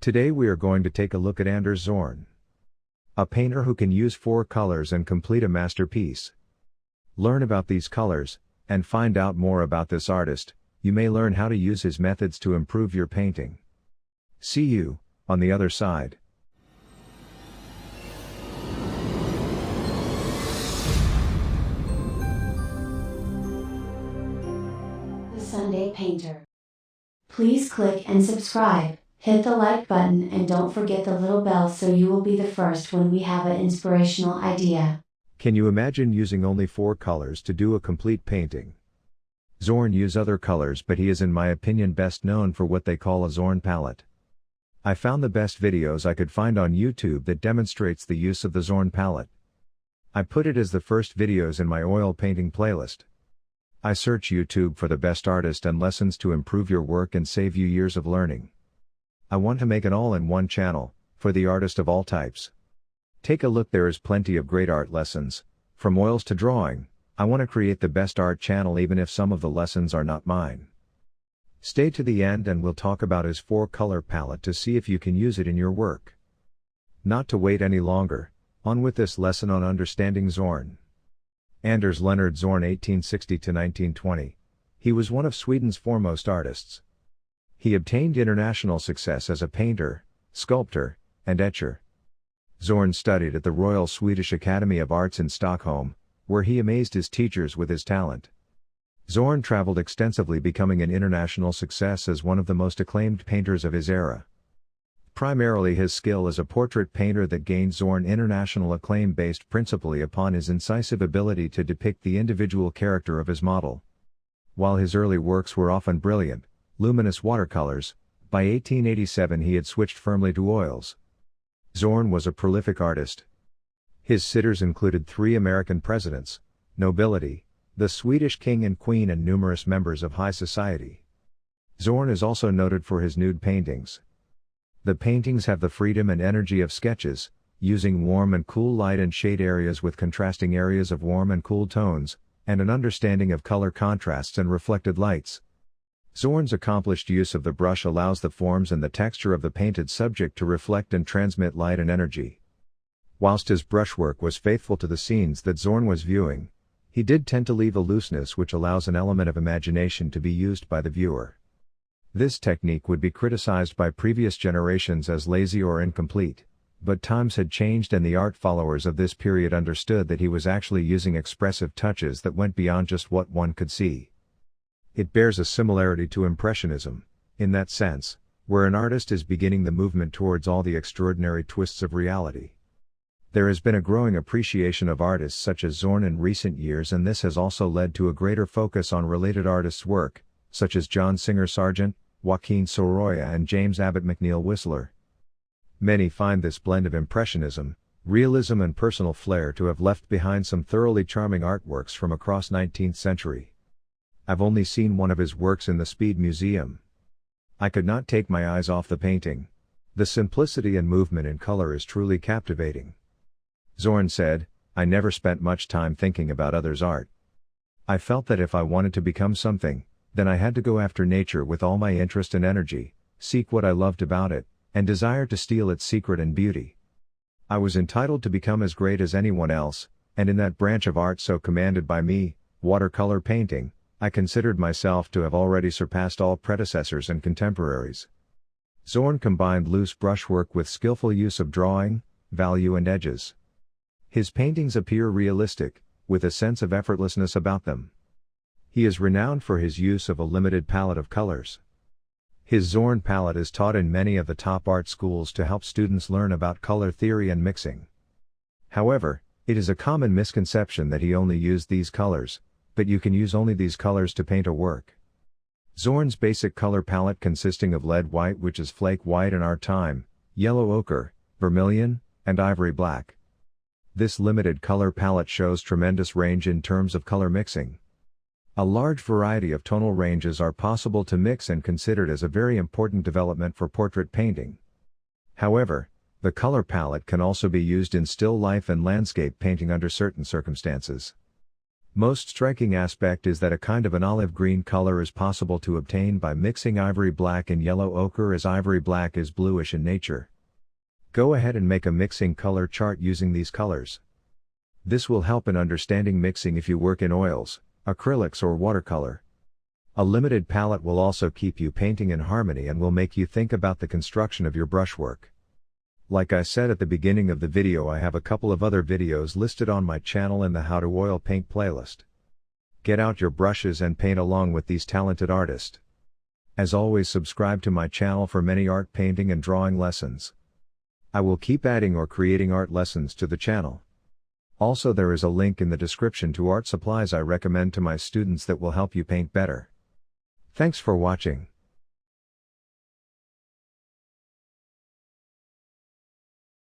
Today we are going to take a look at Anders Zorn, a painter who can use 4 colors and complete a masterpiece. Learn about these colors, and find out more about this artist. You may learn how to use his methods to improve your painting. See you on the other side. The Sunday Painter. Please click and subscribe, hit the like button, and don't forget the little bell so you will be the first when we have an inspirational idea. Can you imagine using only 4 colors to do a complete painting? Zorn uses other colors, but he is in my opinion best known for what they call a Zorn palette. I found the best videos I could find on YouTube that demonstrates the use of the Zorn palette. I put it as the first videos in my oil painting playlist. I search YouTube for the best artist and lessons to improve your work and save you years of learning. I want to make an all-in-one channel, for the artist of all types. Take a look, there is plenty of great art lessons, from oils to drawing. I want to create the best art channel even if some of the lessons are not mine. Stay to the end and we'll talk about his 4-color palette to see if you can use it in your work. Not to wait any longer, on with this lesson on understanding Zorn. Anders Leonard Zorn 1860–1920. He was one of Sweden's foremost artists. He obtained international success as a painter, sculptor, and etcher. Zorn studied at the Royal Swedish Academy of Arts in Stockholm, where he amazed his teachers with his talent. Zorn traveled extensively, becoming an international success as one of the most acclaimed painters of his era. Primarily his skill as a portrait painter that gained Zorn international acclaim based principally upon his incisive ability to depict the individual character of his model. While his early works were often brilliant, luminous watercolors, by 1887 he had switched firmly to oils. Zorn was a prolific artist. His sitters included 3 American presidents, nobility, the Swedish king and queen, and numerous members of high society. Zorn is also noted for his nude paintings. The paintings have the freedom and energy of sketches, using warm and cool light and shade areas with contrasting areas of warm and cool tones, and an understanding of color contrasts and reflected lights. Zorn's accomplished use of the brush allows the forms and the texture of the painted subject to reflect and transmit light and energy. Whilst his brushwork was faithful to the scenes that Zorn was viewing, he did tend to leave a looseness which allows an element of imagination to be used by the viewer. This technique would be criticized by previous generations as lazy or incomplete, but times had changed and the art followers of this period understood that he was actually using expressive touches that went beyond just what one could see. It bears a similarity to Impressionism, in that sense, where an artist is beginning the movement towards all the extraordinary twists of reality. There has been a growing appreciation of artists such as Zorn in recent years, and this has also led to a greater focus on related artists' work, such as John Singer Sargent, Joaquin Sorolla and James Abbott McNeill Whistler. Many find this blend of Impressionism, realism and personal flair to have left behind some thoroughly charming artworks from across 19th century. I've only seen one of his works in the Speed Museum. I could not take my eyes off the painting. The simplicity and movement in color is truly captivating. Zorn said, "I never spent much time thinking about others' art. I felt that if I wanted to become something, then I had to go after nature with all my interest and energy, seek what I loved about it, and desire to steal its secret and beauty. I was entitled to become as great as anyone else, and in that branch of art so commanded by me, watercolor painting, I considered myself to have already surpassed all predecessors and contemporaries." Zorn combined loose brushwork with skillful use of drawing, value and edges. His paintings appear realistic, with a sense of effortlessness about them. He is renowned for his use of a limited palette of colors. His Zorn palette is taught in many of the top art schools to help students learn about color theory and mixing. However, it is a common misconception that he only used these colors, but you can use only these colors to paint a work. Zorn's basic color palette consisting of lead white, which is flake white in our time, yellow ochre, vermilion, and ivory black. This limited color palette shows tremendous range in terms of color mixing. A large variety of tonal ranges are possible to mix and considered as a very important development for portrait painting. However, the color palette can also be used in still life and landscape painting under certain circumstances. Most striking aspect is that a kind of an olive green color is possible to obtain by mixing ivory black and yellow ochre, as ivory black is bluish in nature. Go ahead and make a mixing color chart using these colors. This will help in understanding mixing if you work in oils, acrylics or watercolor. A limited palette will also keep you painting in harmony and will make you think about the construction of your brushwork. Like I said at the beginning of the video, I have a couple of other videos listed on my channel in the How to Oil Paint playlist. Get out your brushes and paint along with these talented artists. As always, subscribe to my channel for many art painting and drawing lessons. I will keep adding or creating art lessons to the channel. Also, there is a link in the description to art supplies I recommend to my students that will help you paint better. Thanks for watching.